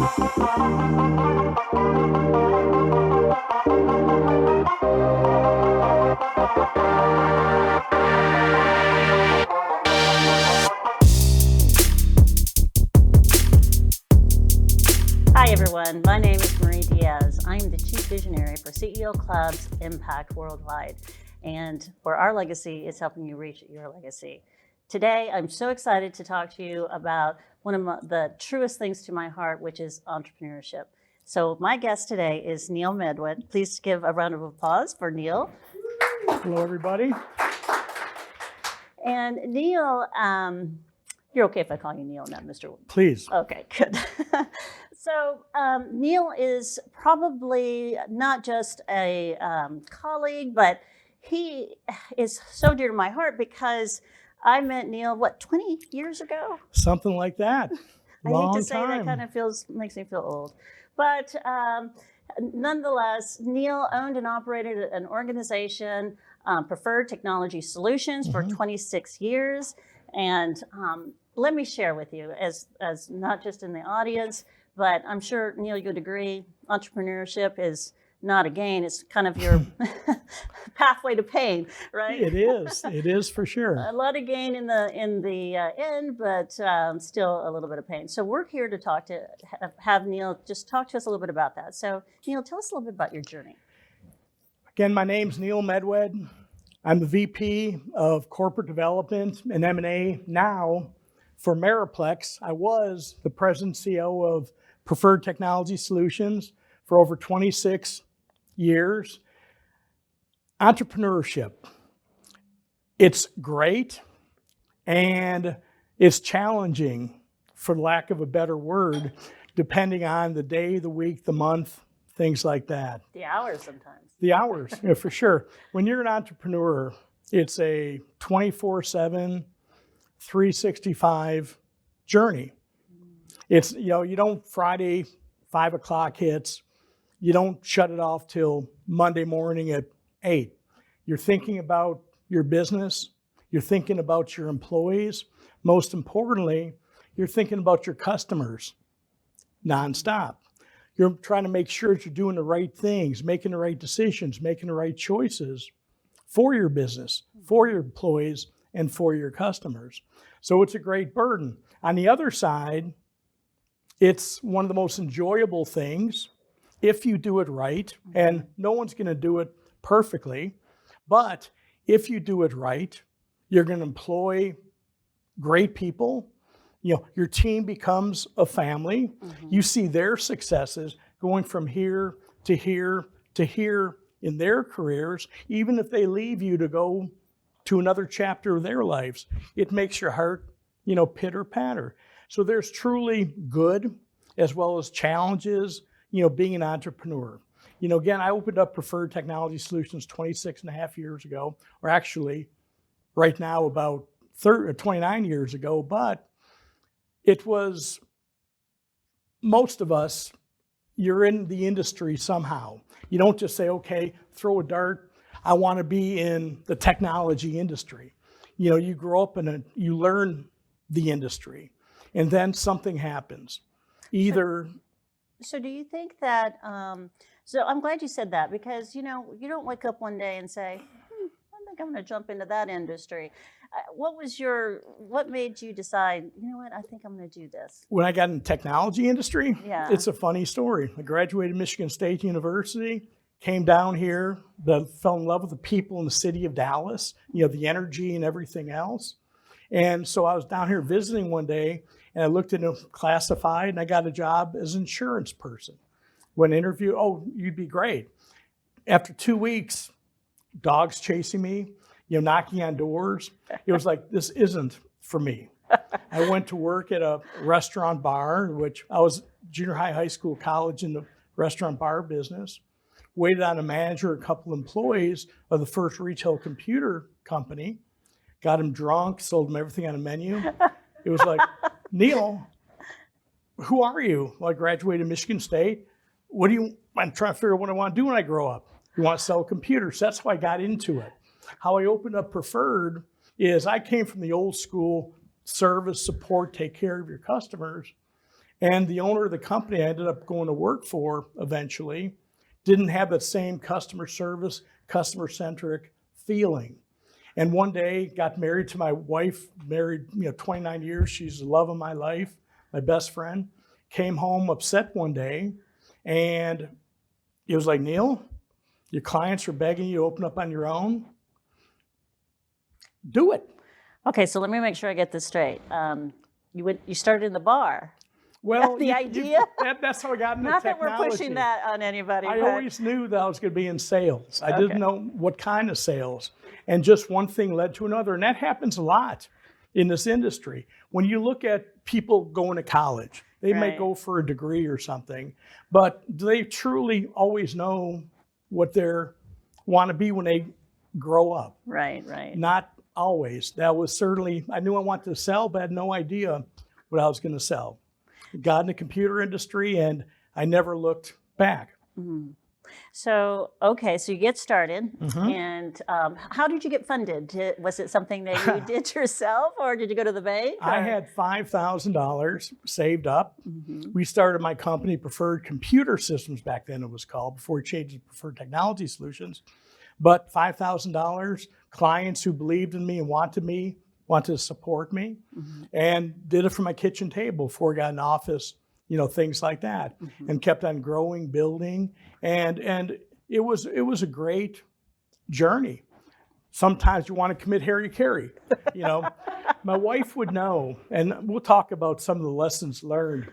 Hi everyone, my name is Diaz. I am the Chief Visionary for CEO Club's Impact Worldwide, and where our legacy is helping you reach your legacy. Today, I'm so excited to talk to you about one of the truest things to my heart, which is entrepreneurship. So my guest today is Neil Medwed. Please give a round of applause for Neil. Hello, everybody. And Neil, you're okay if I call you Neil, not Mr. Please. Okay, good. So Neil is probably not just a colleague, but he is so dear to my heart because I met Neil, 20 years ago? Something like that. I hate to say that kind of makes me feel old. But nonetheless, Neil owned and operated an organization, Preferred Technology Solutions, for 26 years. And let me share with you, as not just in the audience, but I'm sure, Neil, you'd agree, entrepreneurship is not a gain. It's kind of your pathway to pain, right? It is. It is for sure. A lot of gain in the end, but still a little bit of pain. So we're here to have Neil just talk to us a little bit about that. So Neil, tell us a little bit about your journey. Again, my name's Neil Medwed. I'm the VP of Corporate Development and M&A now for Meriplex. I was the President and CEO of Preferred Technology Solutions for over 26 years. Entrepreneurship, it's great and it's challenging, for lack of a better word, depending on the day, the week, the month, things like that. The hours sometimes. The hours, yeah, for sure. When you're an entrepreneur, it's a 24/7, 365 journey. It's, you don't Friday, 5 o'clock hits, you don't shut it off till Monday morning at 8. You're thinking about your business, you're thinking about your employees. Most importantly, you're thinking about your customers nonstop. You're trying to make sure that you're doing the right things, making the right decisions, making the right choices for your business, for your employees, and for your customers. So it's a great burden. On the other side, it's one of the most enjoyable things if you do it right, and no one's going to do it perfectly, but if you do it right, you're going to employ great people. Your team becomes a family. You see their successes going from here to here to here in their careers, even if they leave you to go to another chapter of their lives. It makes your heart, pitter patter. So there's truly good as well as challenges, being an entrepreneur. Again, I opened up Preferred Technology Solutions 26 and a half years ago, or actually right now about 29 years ago, but it was, most of us, you're in the industry somehow. You don't just say, okay, throw a dart, I want to be in the technology industry. You grow up you learn the industry, and then something happens. So do you think that, so I'm glad you said that, because, you don't wake up one day and say, I think I'm going to jump into that industry. What made you decide, I think I'm going to do this? When I got in the technology industry, yeah. It's a funny story. I graduated Michigan State University, came down here, fell in love with the people in the city of Dallas, the energy and everything else. And so I was down here visiting one day, and I looked into classified, and I got a job as an insurance person. When interviewed, you'd be great. After 2 weeks, dogs chasing me, knocking on doors. It was like, this isn't for me. I went to work at a restaurant bar, which I was junior high school, college in the restaurant bar business. Waited on a manager, a couple employees of the first retail computer company. Got them drunk, sold them everything on a menu. It was like, Neil, who are you? Well, I graduated Michigan State. I'm trying to figure out what I want to do when I grow up. You want to sell computers. That's how I got into it. How I opened up Preferred is I came from the old school service, support, take care of your customers. And the owner of the company I ended up going to work for eventually didn't have that same customer service, customer-centric feeling. And one day got married to my wife, married 29 years. She's the love of my life, my best friend. Came home upset one day, and it was like, Neil, your clients are begging you to open up on your own. Do it. Okay, so let me make sure I get this straight. You started in the bar. Well, the idea? That's how I got into Not technology. that we're pushing that on anybody. I always knew that I was going to be in sales. I Okay. didn't know what kind of sales. And just one thing led to another. And that happens a lot in this industry. When you look at people going to college, they may Right. go for a degree or something, but do they truly always know what they want to be when they grow up? Right, right. Not always. That was certainly, I knew I wanted to sell, but I had no idea what I was going to sell. Got in the computer industry, and I never looked back. Mhm. So, okay, so you get started, Mhm. and how did you get funded? Was it something that you did yourself, or did you go to the bank? I or- had $5,000 saved up. Mhm. We started my company, Preferred Computer Systems, back then it was called, before we changed to Preferred Technology Solutions. But $5,000, clients who believed in me and wanted to support me, Mhm. and did it from my kitchen table before I got an office, things like that, Mhm. and kept on growing, building, and it was a great journey. Sometimes you want to commit Harry Carey, My wife would know, and we'll talk about some of the lessons learned.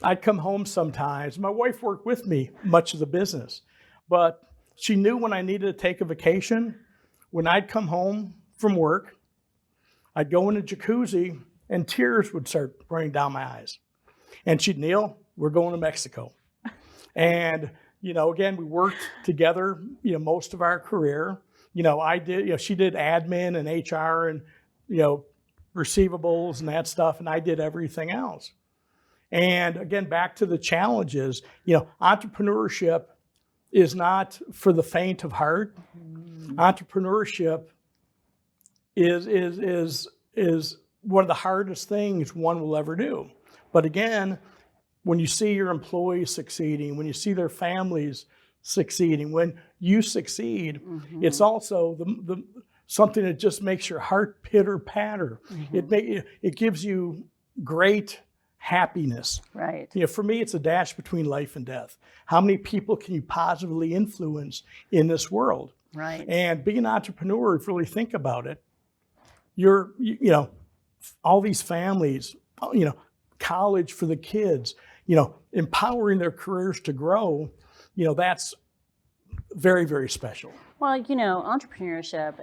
I'd come home sometimes. My wife worked with me much of the business, but she knew when I needed to take a vacation. When I'd come home from work, I'd go in a jacuzzi and tears would start running down my eyes. And she'd, Neil, we're going to Mexico. And, again, we worked together, most of our career. She did admin and HR and, receivables and that stuff, and I did everything else. And again, back to the challenges, entrepreneurship is not for the faint of heart. Entrepreneurship is one of the hardest things one will ever do. But again, when you see your employees succeeding, when you see their families succeeding, when you succeed, Mhm. it's also the something that just makes your heart pitter patter. Mhm. It gives you great happiness. Right. For me, it's a dash between life and death. How many people can you positively influence in this world? Right. And being an entrepreneur, if you really think about it, all these families, college for the kids, empowering their careers to grow, that's very, very special. Well, entrepreneurship,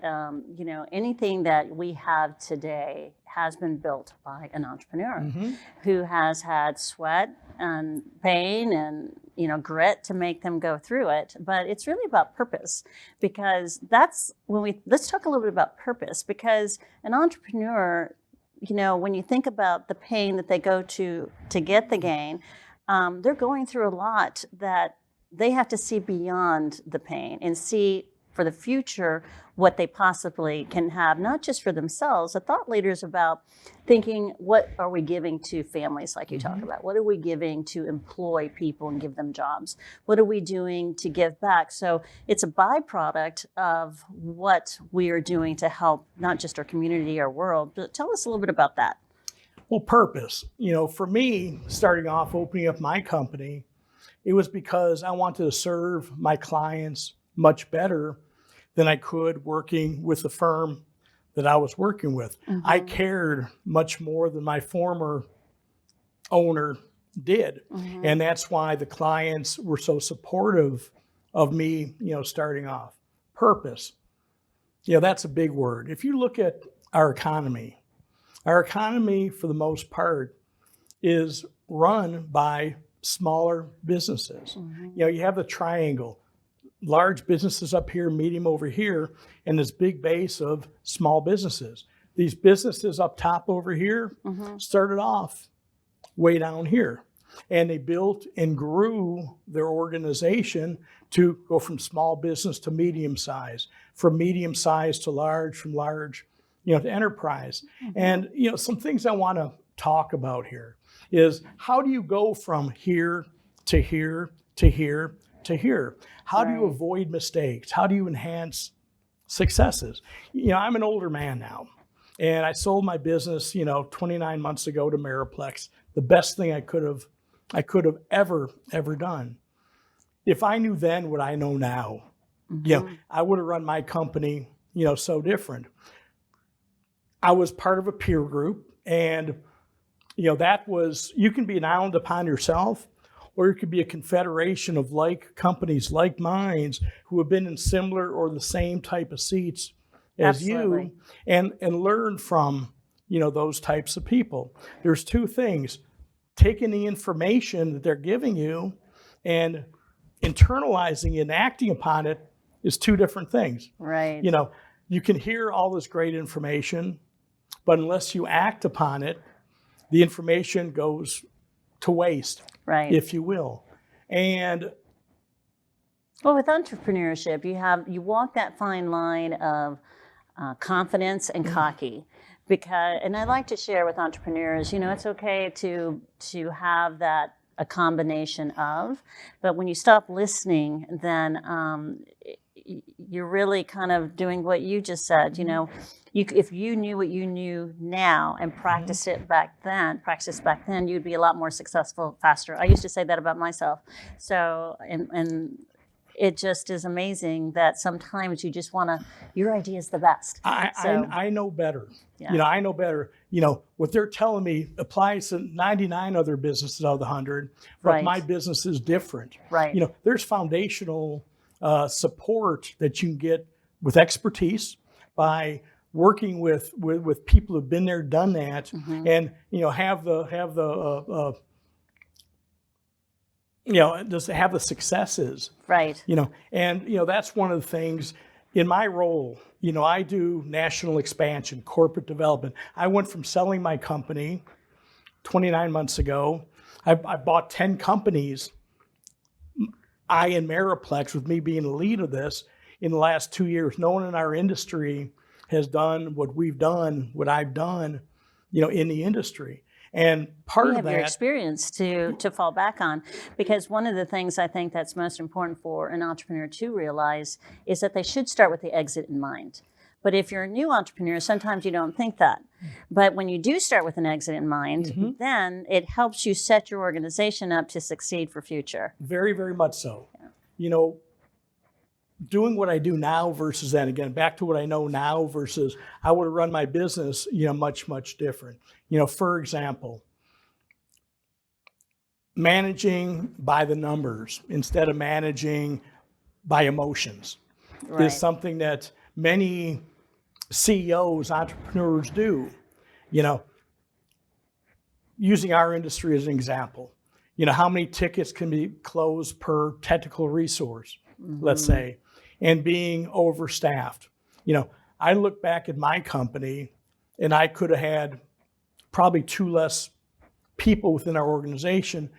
anything that we have today has been built by an entrepreneur Mm-hmm. who has had sweat and pain and, grit to make them go through it. But it's really about purpose, because let's talk a little bit about purpose, because an entrepreneur, when you think about the pain that they go to get the gain, they're going through a lot that they have to see beyond the pain and see for the future what they possibly can have, not just for themselves. A thought leader is about thinking, what are we giving to families like you talk about? What are we giving to employ people and give them jobs? What are we doing to give back? So it's a byproduct of what we are doing to help not just our community, our world. But tell us a little bit about that. Well, purpose. For me, starting off opening up my company, it was because I wanted to serve my clients much better than I could working with the firm that I was working with. Mm-hmm. I cared much more than my former owner did. Mm-hmm. And that's why the clients were so supportive of me, starting off. Purpose. That's a big word. If you look at our economy for the most part is run by smaller businesses. Mm-hmm. You have the triangle, large businesses up here, medium over here, and this big base of small businesses. These businesses up top over here Mm-hmm. started off way down here, and they built and grew their organization to go from small business to medium size, from medium size to large, from large, to enterprise. Mm-hmm. And, some things I want to talk about here is how do you go from here to here to here to here? How do you Right. avoid mistakes? How do you enhance successes? You know, I'm an older man now, and I sold my business, 29 months ago to Meriplex. The best thing I could have ever done. If I knew then what I know now, I would have run my company, so different. I was part of a peer group, and that was, you can be an island upon yourself, or it could be a confederation of like companies, like minds, who have been in similar or the same type of seats as Absolutely. you, and learn from those types of people. There's two things: taking the information that they're giving you and internalizing it and acting upon it is two different things. Right. You can hear all this great information, but unless you act upon it, the information goes to waste, Right. if you will. And Well, with entrepreneurship, you walk that fine line of confidence and cocky, and I like to share with entrepreneurs, it's okay to have that a combination of, but when you stop listening, then you're really kind of doing what you just said. If you knew what you knew now and practiced back then, you'd be a lot more successful faster. I used to say that about myself. So, and it just is amazing that sometimes you just want to, your idea is the best. I know better. Yeah. I know better. What they're telling me applies to 99 other businesses out of the 100, but Right. my business is different. Right. There's foundational support that you can get with expertise by working with people who've been there, done that, and have the successes. Right. And that's one of the things in my role. I do national expansion, corporate development. I went from selling my company 29 months ago. I bought 10 companies. I and Meriplex, with me being the lead of this, in the last 2 years. No one in our industry has done what we've done, what I've done, in the industry. And part You of have that, your experience to fall back on, because one of the things I think that's most important for an entrepreneur to realize is that they should start with the exit in mind. But if you're a new entrepreneur, sometimes you don't think that. But when you do start with an exit in mind, then it helps you set your organization up to succeed for future. very, very much so. Doing what I do now versus then, again, back to what I know now versus I would have run my business, much, much different. For example, managing by the numbers instead of managing by emotions Right. is something that many CEOs, entrepreneurs do. Using our industry as an example, how many tickets can be closed per technical resource, let's say, and being overstaffed. I look back at my company and I could have had probably 2 less people within our organization,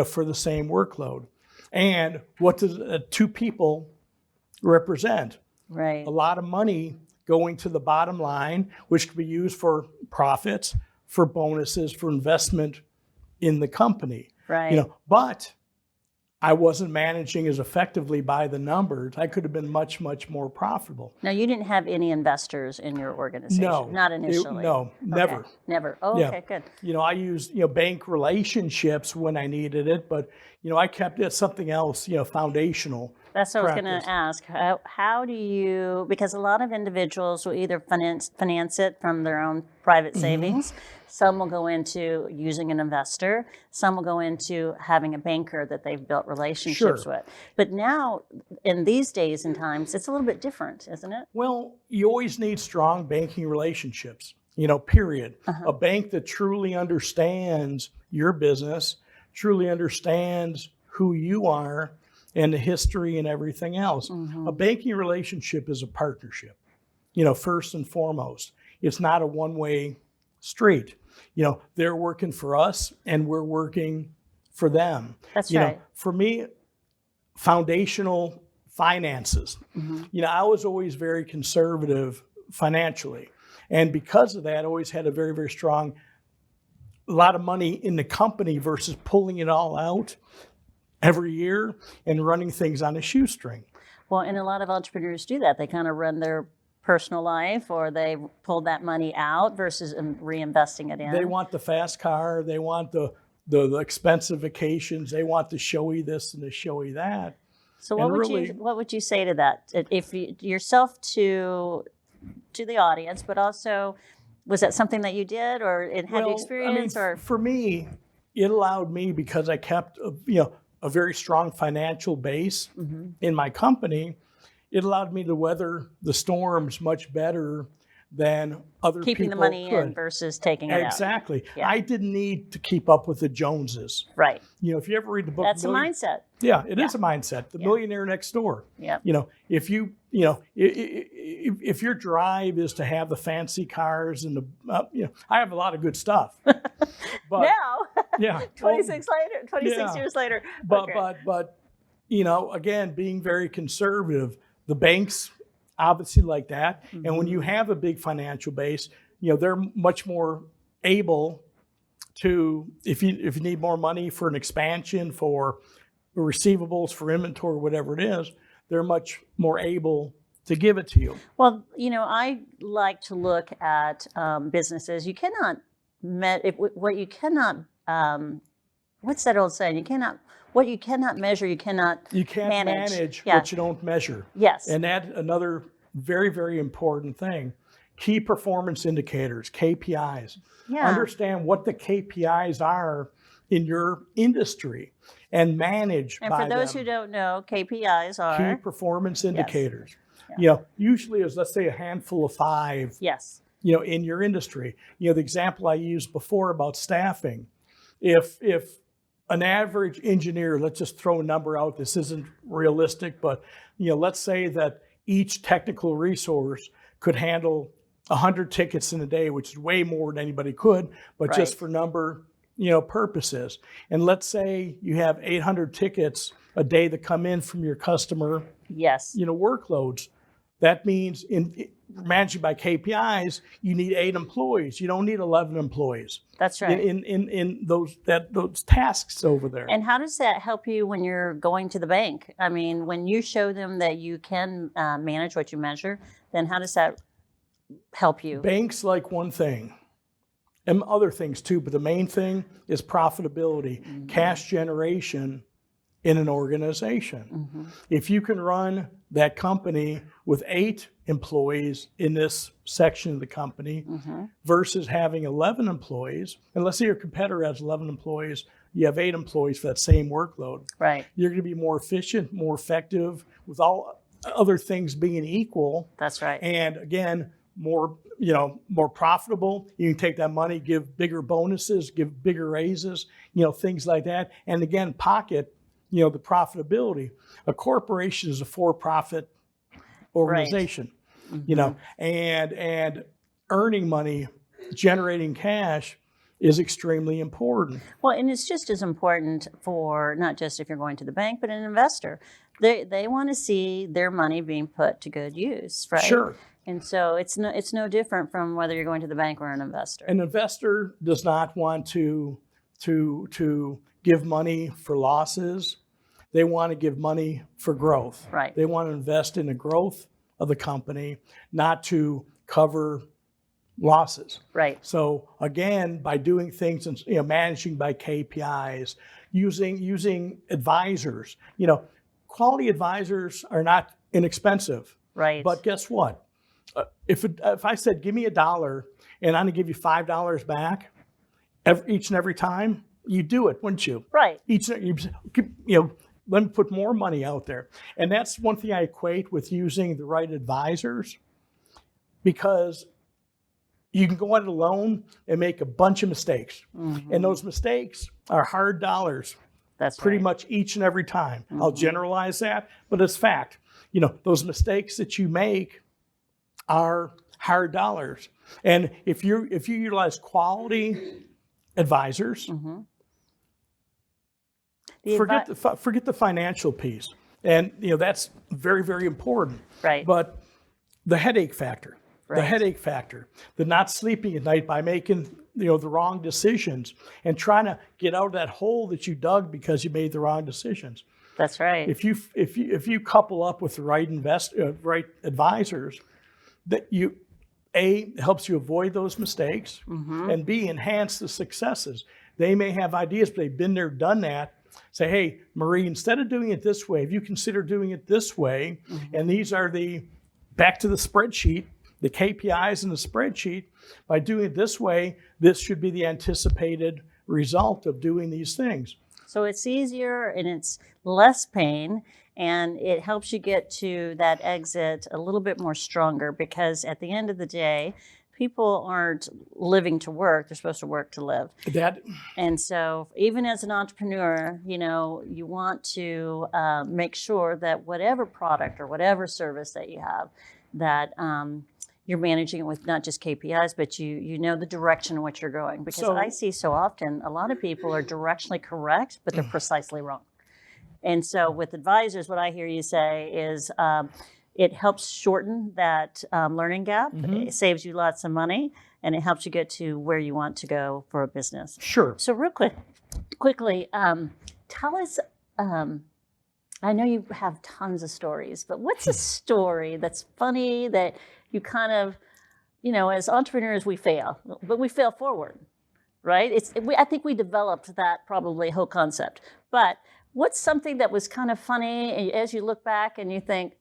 for the same workload. And what does 2 people represent? Right. A lot of money going to the bottom line, which could be used for profits, for bonuses, for investment in the company. Right. But I wasn't managing as effectively by the numbers. I could have been much, much more profitable. Now, you didn't have any investors in your organization? No. Not initially? No, never. Okay. Never. Oh, Yeah. okay, good. I used, bank relationships when I needed it, but, I kept it something else, foundational. That's what I was going practice. to ask. How do you, because a lot of individuals will either finance it from their own private savings, some will go into using an investor, some will go into having a banker that they've built relationships Sure. with. But now, in these days and times, it's a little bit different, isn't it? Well, you always need strong banking relationships, period. A bank that truly understands your business, truly understands who you are and the history and everything else. A banking relationship is a partnership, first and foremost. It's not a one-way street. They're working for us and we're working for them. That's right. For me, foundational finances. I was always very conservative financially. And because of that, I always had a very, very strong a lot of money in the company versus pulling it all out every year and running things on a shoestring. Well, and a lot of entrepreneurs do that. They kind of run their personal life, or they pull that money out versus reinvesting it in. They want the fast car. They want the expensive vacations. They want the showy this and the showy that. So what would you say to that? If yourself to the audience, but also, was that something that you did, or it had experience? Or for me, it allowed me, because I kept a very strong financial base in my company. It allowed me to weather the storms much better than other people keeping the money could. in versus taking it out. Exactly. Yeah. I didn't need to keep up with the Joneses. Right. If you ever read the book, That's a mindset. Yeah, it is a mindset. The Millionaire Next Door. Yeah. If if your drive is to have the fancy cars and I have a lot of good stuff. But now, yeah, 26 years later. But again, being very conservative, the banks obviously like that. And when you have a big financial base, they're much more able to, if you need more money for an expansion, for receivables, for inventory, whatever it is, they're much more able to give it to you. Well, I like to look at businesses. You cannot what's that old saying? What you cannot measure, you can't manage what you don't measure. Yes. And that's another very, very important thing. Key performance indicators, KPIs. Yeah. Understand what the KPIs are in your industry and manage by them. And for those who don't know, KPIs are key performance indicators. Yeah. Usually is, let's say, a handful of 5. Yes. In your industry. The example I used before about staffing. If an average engineer, let's just throw a number out, this isn't realistic, but let's say that each technical resource could handle 100 tickets in a day, which is way more than anybody could, but Right. just for number purposes. And let's say you have 800 tickets a day that come in from your customer Yes. workloads. That means in managing by KPIs, you need 8 employees. You don't need 11 employees. That's right. In those tasks over there. And how does that help you when you're going to the bank? I mean, when you show them that you can manage what you measure, then how does that help you? Banks like one thing, and other things too, but the main thing is profitability, cash generation in an organization. If you can run that company with 8 employees in this section of the company versus having 11 employees, and let's say your competitor has 11 employees, you have 8 employees for that same workload. Right. You're going to be more efficient, more effective, with all other things being equal. That's right. And again, more profitable. You can take that money, give bigger bonuses, give bigger raises, things like that. And again, pocket the profitability. A corporation is a for-profit organization, Right. And earning money, generating cash is extremely important. Well, and it's just as important for not just if you're going to the bank, but an investor. They want to see their money being put to good use, right? Sure. And so it's no different from whether you're going to the bank or an investor. An investor does not want to give money for losses. They want to give money for growth. Right. They want to invest in the growth of the company, not to cover losses. Right. So again, by doing things and managing by KPIs, using advisors. Quality advisors are not inexpensive. Right. But guess what? If I said, give me $1 and I'm going to give you $5 back each and every time, you do it, wouldn't you? Right. Let me put more money out there. And that's one thing I equate with using the right advisors, because you can go out alone and make a bunch of mistakes. And those mistakes are hard dollars. That's pretty right. much each and every time. I'll generalize that, but it's fact. Those mistakes that you make are hard dollars. And if you utilize quality advisors, forget the financial piece. And that's very, very important. Right. But the headache factor. the headache factor, the not sleeping at night by making the wrong decisions and trying to get out of that hole that you dug because you made the wrong decisions. That's right. If you couple up with the right right advisors, that you A, helps you avoid those mistakes, and B, enhance the successes. They may have ideas, but they've been there, done that. Say, hey, Marie, instead of doing it this way, if you consider doing it this way, and these are back to the spreadsheet, the KPIs in the spreadsheet, by doing it this way, this should be the anticipated result of doing these things. So it's easier and it's less pain, and it helps you get to that exit a little bit more stronger, because at the end of the day, people aren't living to work, they're supposed to work to live. And so even as an entrepreneur, you want to make sure that whatever product or whatever service that you have, that you're managing it with not just KPIs, but you know the direction in which you're going. Because I see so often a lot of people are directionally correct, but they're precisely wrong. And so with advisors, what I hear you say is it helps shorten that learning gap. It saves you lots of money, and it helps you get to where you want to go for a business. Sure. So real quickly, tell us, I know you have tons of stories, but what's a story that's funny that you kind of, as entrepreneurs, we fail, but we fail forward, right? I think we developed that probably whole concept. But what's something that was kind of funny as you look back and you think,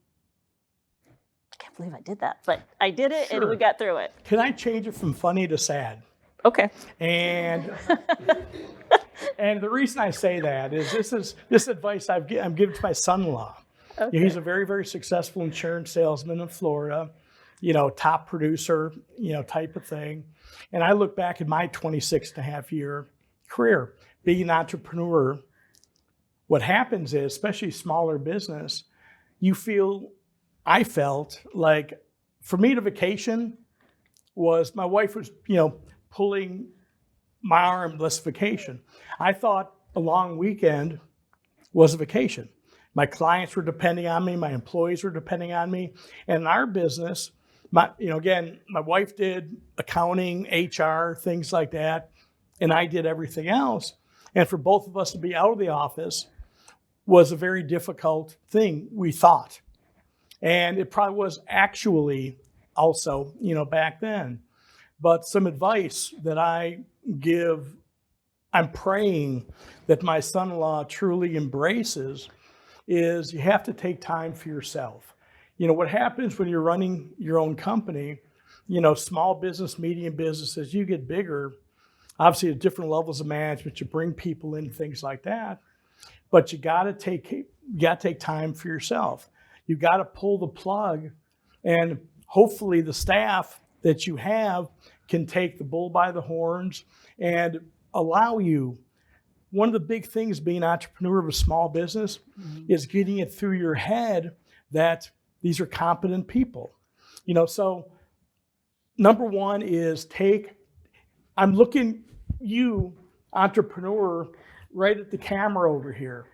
I can't believe I did that, but I did it and we got through it. Can I change it from funny to sad? Okay. And the reason I say that is this advice I'm giving to my son-in-law. Okay. He's a very, very successful insurance salesman in Florida, top producer, type of thing. And I look back at my 26.5-year career being an entrepreneur. What happens is, especially smaller business, I felt like, for me to vacation was, my wife was, pulling my arm, less vacation. I thought a long weekend was a vacation. My clients were depending on me, my employees were depending on me. And in our business, my wife did accounting, HR, things like that, and I did everything else. And for both of us to be out of the office was a very difficult thing, we thought. And it probably was actually also, back then. But some advice that I give, I'm praying that my son-in-law truly embraces, is you have to take time for yourself. What happens when you're running your own company, small business, medium business, as you get bigger, obviously at different levels of management, you bring people in, things like that. But you got to take time for yourself. You got to pull the plug, and hopefully the staff that you have can take the bull by the horns and allow you. One of the big things being an entrepreneur of a small business is getting it through your head that these are competent people. So number one is I'm looking you, entrepreneur, right at the camera over here.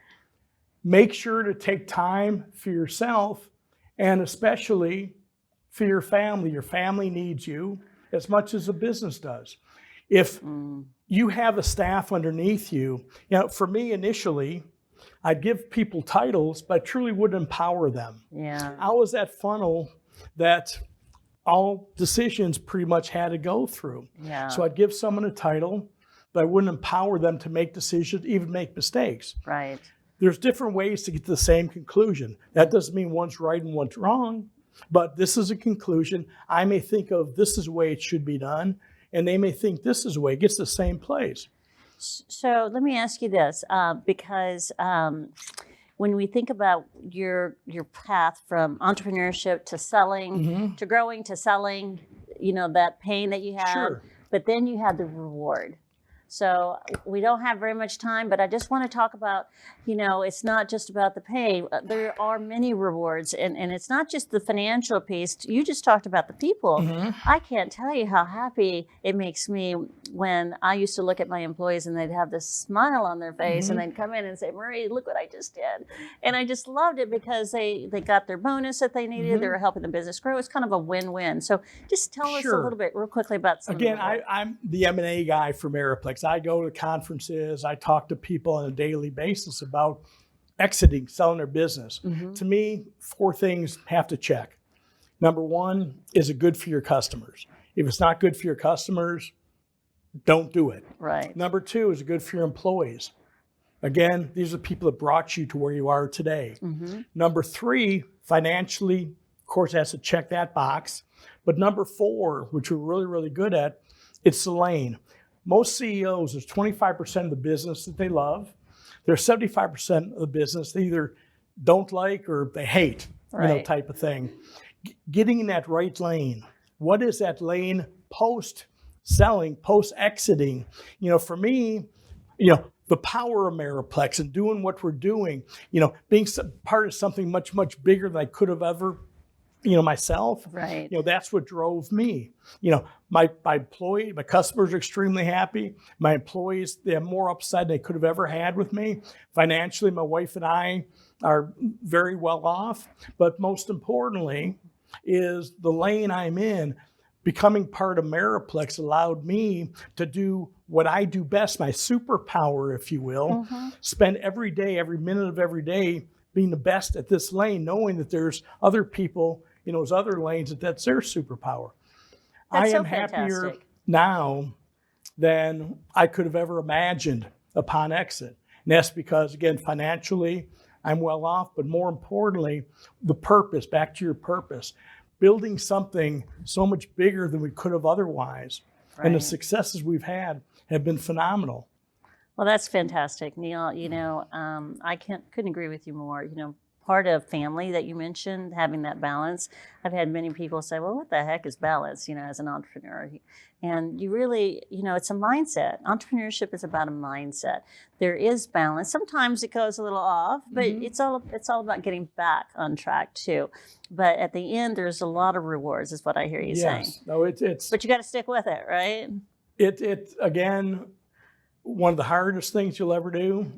Make sure to take time for yourself, and especially for your family. Your family needs you as much as a business does. If you have a staff underneath you, for me initially, I'd give people titles, but I truly wouldn't empower them. Yeah. I was that funnel that all decisions pretty much had to go through. Yeah. So I'd give someone a title, but I wouldn't empower them to make decisions, even make mistakes. Right. There's different ways to get to the same conclusion. That doesn't mean one's right and one's wrong, but this is a conclusion. I may think of this is the way it should be done, and they may think this is the way. It gets to the same place. So let me ask you this, because when we think about your path from entrepreneurship to selling, to growing, to selling, that pain that you had, Sure. but then you had the reward. So we don't have very much time, but I just want to talk about, it's not just about the pay. There are many rewards, and it's not just the financial piece. You just talked about the people. I can't tell you how happy it makes me when I used to look at my employees and they'd have this smile on their face and they'd come in and say, Marie, look what I just did. And I just loved it because they got their bonus that they needed. They were helping the business grow. It's kind of a win-win. So just tell us a little bit real quickly about some Again, of I'm the M&A guy for Ameriplex. I go to conferences. I talk to people on a daily basis about exiting, selling their business. To me, 4 things have to check. Number 1, is it good for your customers? If it's not good for your customers, don't do it. Right. Number 2, is it good for your employees? Again, these are the people that brought you to where you are today. Number 3, financially, of course, has to check that box. But number 4, which we're really, really good at, it's the lane. Most CEOs, there's 25% of the business that they love. There's 75% of the business they either don't like or they hate, type of thing. Getting in that right lane. What is that lane post-selling, post-exiting? For me, the power of Ameriplex and doing what we're doing, being part of something much, much bigger than I could have ever myself, right. That's what drove me. My customers are extremely happy. My employees, they have more upside than they could have ever had with me. Financially, my wife and I are very well off. But most importantly is the lane I'm in. Becoming part of Ameriplex allowed me to do what I do best, my superpower, if you will. Spend every day, every minute of every day being the best at this lane, knowing that there's other people in those other lanes that's their superpower. That's I am so happier fantastic. now than I could have ever imagined upon exit. And that's because, again, financially, I'm well off, but more importantly, the purpose, back to your purpose, building something so much bigger than we could have otherwise. Right. And the successes we've had have been phenomenal. Well, that's fantastic, Neil. I couldn't agree with you more. Part of family that you mentioned, having that balance. I've had many people say, well, what the heck is balance, as an entrepreneur? And you really, it's a mindset. Entrepreneurship is about a mindset. There is balance. Sometimes it goes a little off, but it's all about getting back on track too. But at the end, there's a lot of rewards, is what I hear you saying. No, it's. But you got to stick with it, right? It again, one of the hardest things you'll ever do.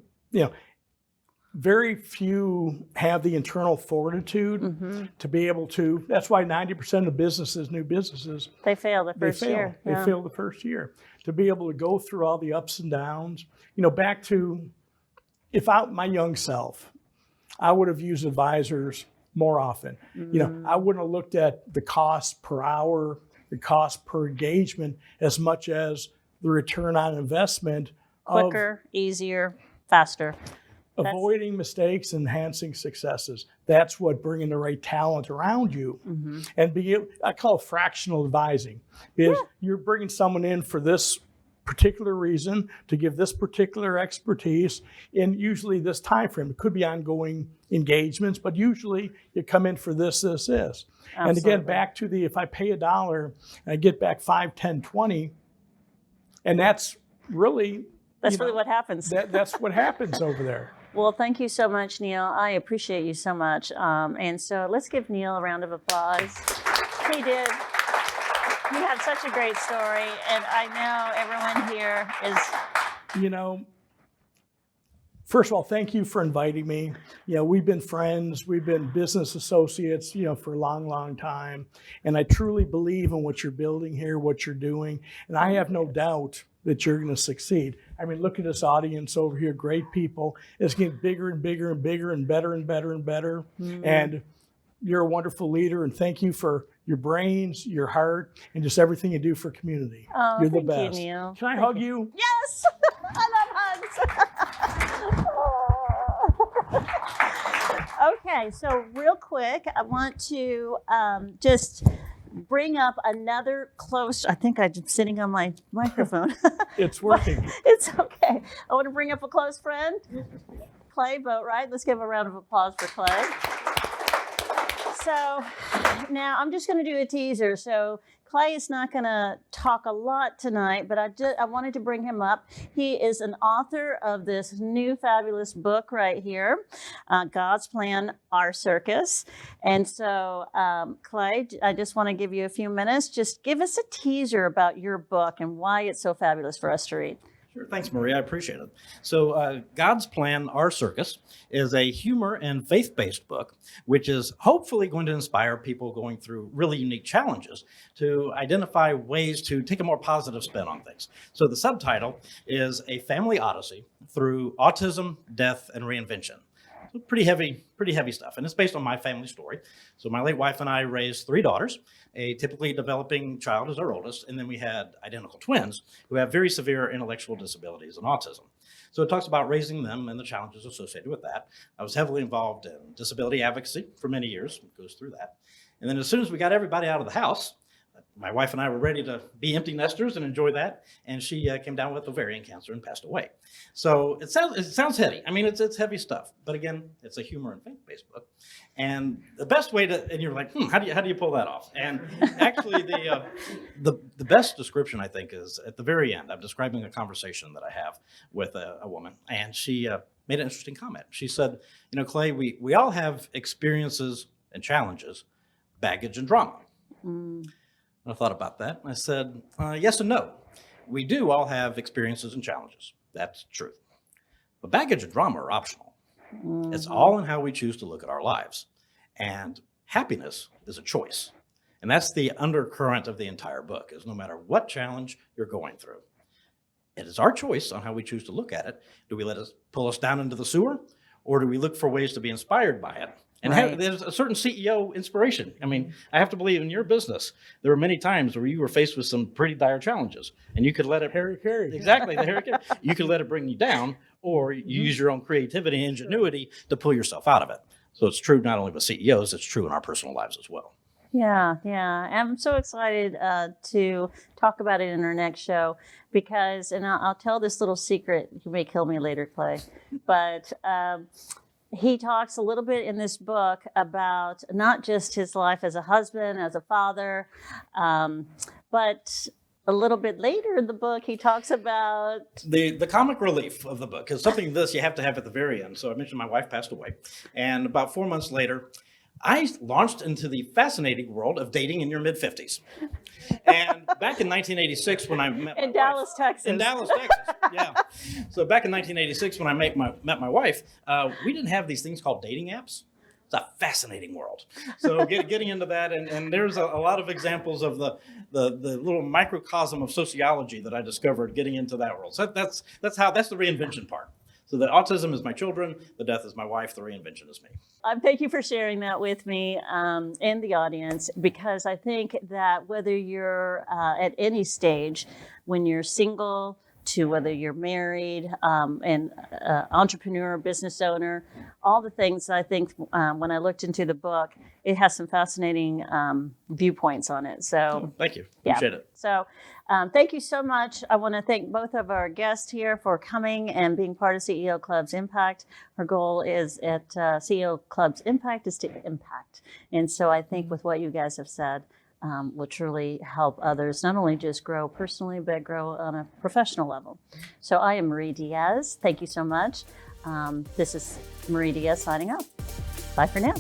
Very few have the internal fortitude to be able to. That's why 90% of businesses, new businesses, they fail the first year. They fail the first year. To be able to go through all the ups and downs. Back to my young self, I would have used advisors more often. I wouldn't have looked at the cost per hour, the cost per engagement as much as the return on investment. Quicker, easier, faster. Avoiding mistakes, enhancing successes. That's what bringing the right talent around you. And I call it fractional advising. Because you're bringing someone in for this particular reason, to give this particular expertise, in usually this time frame. It could be ongoing engagements, but usually you come in for this. Absolutely. And again, back to if I pay $1, I get back 5, 10, 20, and that's really... That's really what happens. That's what happens over there. Well, thank you so much, Neil. I appreciate you so much. And so let's give Neil a round of applause. He did. You have such a great story. And I know everyone here is... First of all, thank you for inviting me. We've been friends. We've been business associates, for a long, long time. And I truly believe in what you're building here, what you're doing. And I have no doubt that you're going to succeed. I mean, look at this audience over here, great people. It's getting bigger and bigger and bigger and better and better and better. And you're a wonderful leader, and thank you for your brains, your heart, and just everything you do for community. Oh, you're the thank best. you, Neil. Can I hug you? Yes! I love hugs. Okay, so real quick, I want to just bring up another close. I think I'm sitting on my microphone. It's working. It's okay. I want to bring up a close friend, Clay Boatwright. Let's give a round of applause for Clay. So now I'm just going to do a teaser. So Clay is not going to talk a lot tonight, but I wanted to bring him up. He is an author of this new fabulous book right here, God's Plan, Our Circus. And so, Clay, I just want to give you a few minutes. Just give us a teaser about your book and why it's so fabulous for us to read. Sure. Thanks, Maria. I appreciate it. So God's Plan, Our Circus is a humor and faith-based book, which is hopefully going to inspire people going through really unique challenges to identify ways to take a more positive spin on things. So the subtitle is A Family Odyssey Through Autism, Death, and Reinvention. So pretty heavy stuff. And it's based on my family story. So my late wife and I raised 3 daughters. A typically developing child is our oldest, and then we had identical twins who have very severe intellectual disabilities and autism. So it talks about raising them and the challenges associated with that. I was heavily involved in disability advocacy for many years. It goes through that. And then as soon as we got everybody out of the house, my wife and I were ready to be empty nesters and enjoy that. And she came down with ovarian cancer and passed away. So it sounds heavy. I mean, it's heavy stuff. But again, it's a humor and faith-based book. And the best way to, and you're like, how do you pull that off? And actually, the best description, I think, is at the very end. I'm describing a conversation that I have with a woman. And she made an interesting comment. She said, Clay, we all have experiences and challenges, baggage and drama. I thought about that, and I said, yes and no. We do all have experiences and challenges. That's true. But baggage and drama are optional. It's all in how we choose to look at our lives. And happiness is a choice. And that's the undercurrent of the entire book, is no matter what challenge you're going through, it is our choice on how we choose to look at it. Do we let it pull us down into the sewer, or do we look for ways to be inspired by it? And there's a certain CEO inspiration. I mean, I have to believe in your business, there were many times where you were faced with some pretty dire challenges, and you could let it exactly the Harry Carey. You could let it bring you down, or you use your own creativity and ingenuity to pull yourself out of it. So it's true not only with CEOs, it's true in our personal lives as well. Yeah. I'm so excited to talk about it in our next show because, and I'll tell this little secret. You may kill me later, Clay, but. He talks a little bit in this book about not just his life as a husband, as a father, but a little bit later in the book, he talks about... The comic relief of the book is something this you have to have at the very end. So I mentioned my wife passed away. And about 4 months later, I launched into the fascinating world of dating in your mid-50s. And back in 1986, when I met my wife... Dallas, Texas. In Dallas, Texas, yeah. So back in 1986, when I met my wife, we didn't have these things called dating apps. It's a fascinating world. So getting into that, and there's a lot of examples of the little microcosm of sociology that I discovered getting into that world. So that's the reinvention part. So the autism is my children, the death is my wife, the reinvention is me. Thank you for sharing that with me and the audience, because I think that whether you're at any stage, when you're single to whether you're married, and entrepreneur, business owner, all the things I think when I looked into the book, it has some fascinating viewpoints on it. So thank you. Appreciate it. So thank you so much. I want to thank both of our guests here for coming and being part of CEO Club's Impact. Our goal is at CEO Club's Impact is to impact. And so I think with what you guys have said, will truly help others not only just grow personally, but grow on a professional level. So I am Marie Diaz. Thank you so much. This is Marie Diaz signing off. Bye for now.